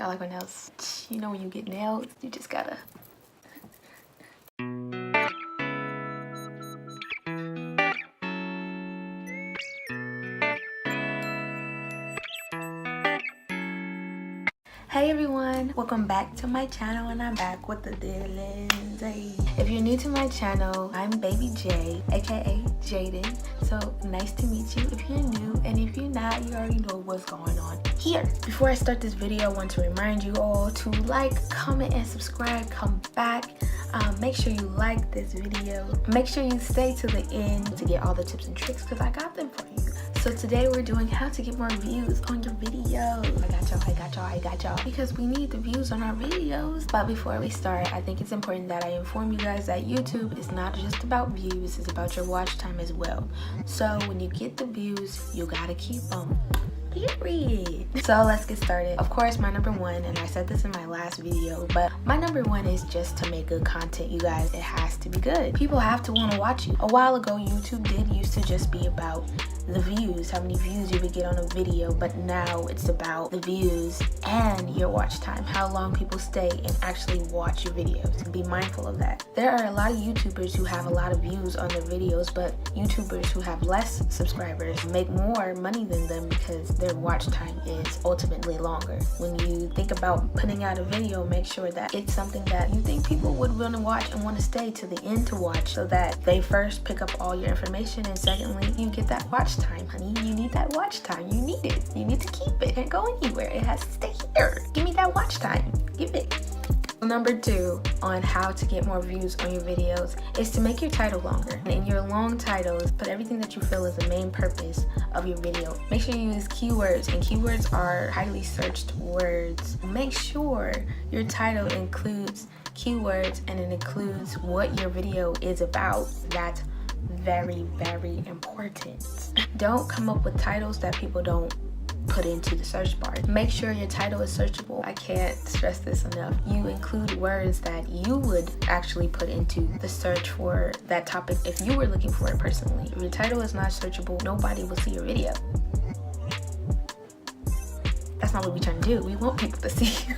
I like my nails. You know when you get nails, you just gotta. Hey everyone, welcome back to my channel, and I'm back with the Dylan's. If you're new to my channel, I'm Baby J, aka Jaden. So nice to meet you if you're new, and if you're not, you already know what's going on here. Before I start this video, I want to remind you all to like, comment, and subscribe. Come back. Make sure you like this video. Make sure you stay to the end to get all the tips and tricks, because I got them for you. So today we're doing how to get more views on your videos. I got y'all. Because we need the views on our videos. But before we start, I think it's important that I inform you guys that YouTube is not just about views, it's about your watch time as well. So when you get the views, you gotta keep them. Period. So let's get started. Of course, my number one, and I said this in my last video, but my number one is just to make good content, you guys. It has to be good. People have to want to watch you. A while ago, YouTube did used to just be about the views, how many views you would get on a video, but now it's about the views and your watch time, how long people stay and actually watch your videos, and be mindful of that. There are a lot of YouTubers who have a lot of views on their videos, but YouTubers who have less subscribers make more money than them because their watch time is ultimately longer. When you think about putting out a video, make sure that it's something that you think people would want to watch and want to stay to the end to watch, so that they first pick up all your information, and secondly, you get that watch time, honey. You need that watch time. You need it. You need to keep it. It can't go anywhere. It has to stay here. Give me that watch time. Give it. Number two on how to get more views on your videos is to make your title longer. And in your long titles, put everything that you feel is the main purpose of your video. Make sure you use keywords, and keywords are highly searched words. Make sure your title includes keywords and it includes what your video is about. That's very, very important. Don't come up with titles that people don't put into the search bar. Make sure your title is searchable. I can't stress this enough. You include words that you would actually put into the search for that topic if you were looking for it personally. If your title is not searchable, nobody will see your video. That's not what we're trying to do. We want people to see you.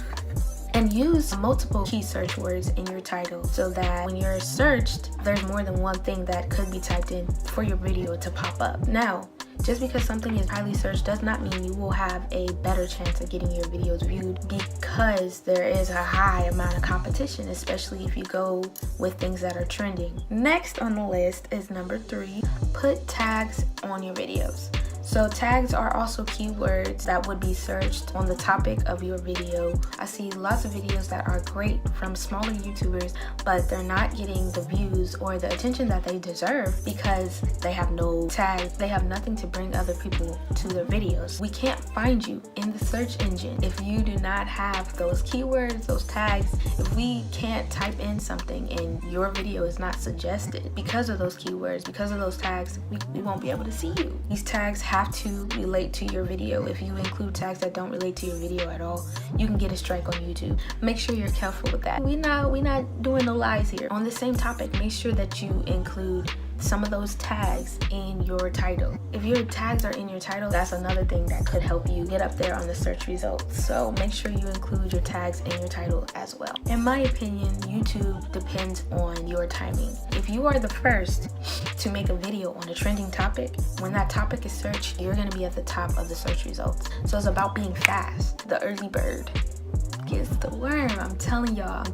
And use multiple key search words in your title so that when you're searched, there's more than one thing that could be typed in for your video to pop up. Now, just because something is highly searched does not mean you will have a better chance of getting your videos viewed, because there is a high amount of competition, especially if you go with things that are trending. Next on the list is number three, put tags on your videos. So tags are also keywords that would be searched on the topic of your video. I see lots of videos that are great from smaller YouTubers, but they're not getting the views or the attention that they deserve because they have no tags. They have nothing to bring other people to their videos. We can't find you in the search engine if you do not have those keywords, those tags. If we can't type in something and your video is not suggested because of those keywords, because of those tags, we won't be able to see you. These tags have to relate to your video. If you include tags that don't relate to your video at all, you can get a strike on YouTube. Make sure you're careful with that. We're not doing no lies here. On the same topic, make sure that you include some of those tags in your title. If your tags are in your title, that's another thing that could help you get up there on the search results. So make sure you include your tags in your title as well. In my opinion, YouTube depends on your timing. If you are the first to make a video on a trending topic, when that topic is searched, you're gonna be at the top of the search results. So it's about being fast. The early bird gets the worm. I'm telling y'all.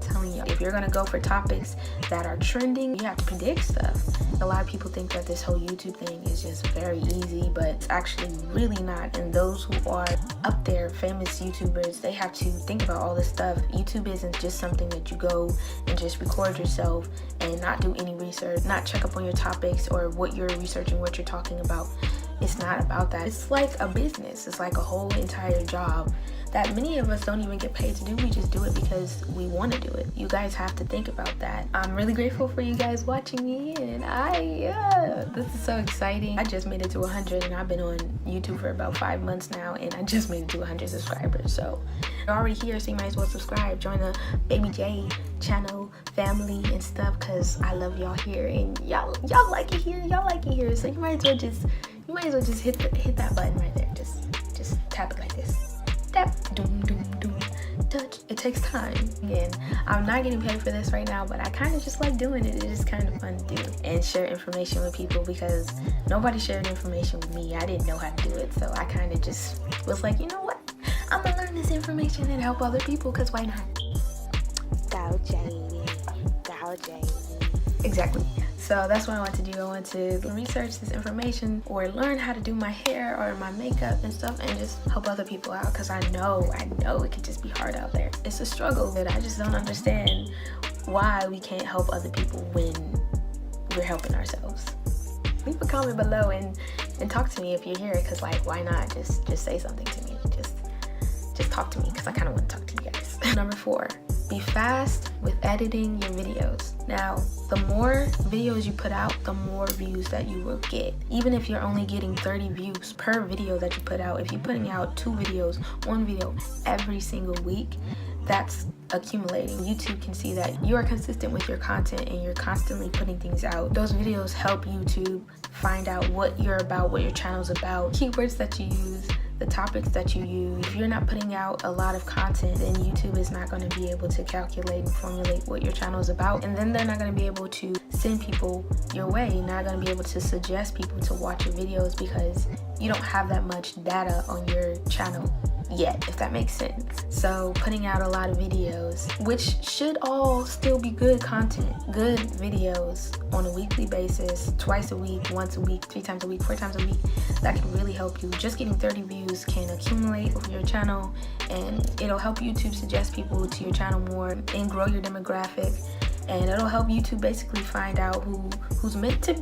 If you're gonna go for topics that are trending, you have to predict stuff. A lot of people think that this whole YouTube thing is just very easy, but it's actually really not. And those who are up there, famous YouTubers, they have to think about all this stuff. YouTube isn't just something that you go and just record yourself and not do any research, not check up on your topics or what you're researching, what you're talking about. It's not about that. It's like a business. It's like a whole entire job that many of us don't even get paid to do. We just do it because we want to do it. You guys have to think about that. I'm really grateful for you guys watching me, and this is so exciting. I just made it to 100, and I've been on YouTube for about 5 months now, and I just made it to 100 subscribers. So you're already here, so you might as well subscribe. Join the Baby J channel family and stuff, because I love y'all here, and y'all like it here. So you might as well just hit that button right there. Just tap it like this. Tap, doom, doom, doom. takes time. Again, I'm not getting paid for this right now, but I kind of just like doing it. It's just kind of fun to do and share information with people because nobody shared information with me. I didn't know how to do it, so I kind of just was like, you know what? I'm gonna learn this information and help other people because why not? Go Jamie. Go Jamie. Exactly. So that's what I want to do. I want to research this information or learn how to do my hair or my makeup and stuff and just help other people out because I know it can just be hard out there. It's a struggle that I just don't understand why we can't help other people when we're helping ourselves. Leave a comment below and talk to me if you're here because like why not just say something to me. Just talk to me because I kind of want to talk to you guys. Number 4. Be fast with editing your videos. Now, the more videos you put out, the more views that you will get. Even if you're only getting 30 views per video that you put out, if you're putting out 2 videos, 1 video every single week, that's accumulating. YouTube can see that you are consistent with your content and you're constantly putting things out. Those videos help YouTube find out what you're about, what your channel's about, keywords that you use, the topics that you use. If you're not putting out a lot of content, then YouTube is not going to be able to calculate and formulate what your channel is about, and then they're not going to be able to send people your way. You're not going to be able to suggest people to watch your videos because you don't have that much data on your channel yet, if that makes sense. So putting out a lot of videos, which should all still be good content, good videos on a weekly basis, twice a week, once a week, 3 times a week, 4 times a week, that can really help you. Just getting 30 views can accumulate for your channel and it'll help YouTube suggest people to your channel more and grow your demographic. And it'll help YouTube basically find out who's meant to,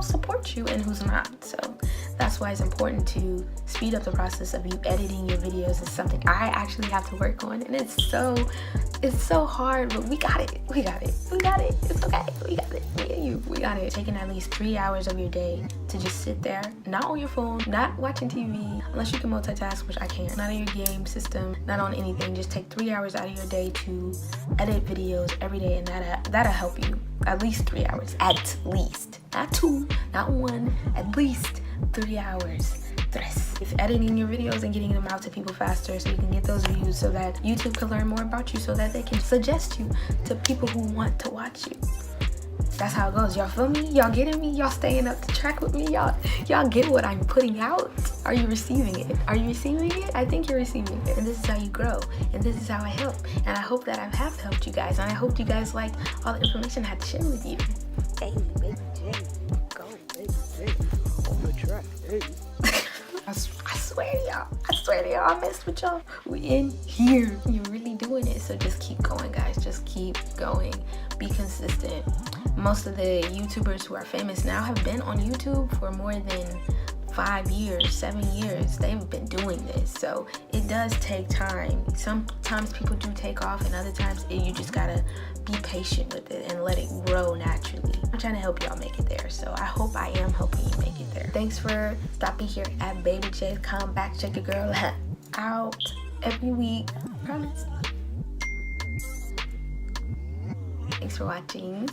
support you and who's not. So that's why it's important to speed up the process of you editing your videos. It's something I actually have to work on, and it's so hard, but we got it. It's okay. We got it. Me and you, we got it. Taking at least 3 hours of your day to just sit there, not on your phone, not watching TV, unless you can multitask, which I can't. Not on your game system, not on anything. Just take 3 hours out of your day to edit videos every day, and that'll help you. At least 3 hours. At least. Not 2, not 1. At least 3 hours. If editing your videos and getting them out to people faster so you can get those views so that YouTube can learn more about you so that they can suggest you to people who want to watch you. That's how it goes. Y'all feel me? Y'all getting me? Y'all staying up to track with me? Y'all get what I'm putting out? Are you receiving it? Are you receiving it? I think you're receiving it. And this is how you grow. And this is how I help. And I hope that I have helped you guys. And I hope you guys liked all the information I had to share with you. Hey, baby J. Go, baby J. On the track. Hey. I swear to y'all, I messed with y'all. We in here. You're really doing it. So just keep going, guys. Just keep going. Be consistent. Most of the YouTubers who are famous now have been on YouTube for more than 5 years, 7 years. They've been doing this. So it does take time. Sometimes people do take off, and other times you just gotta be patient with it and let it grow naturally. I'm trying to help y'all make it there, so I hope I am helping you make it there. Thanks for stopping here at Baby J. Come back, check your girl out every week. Promise. Thanks for watching.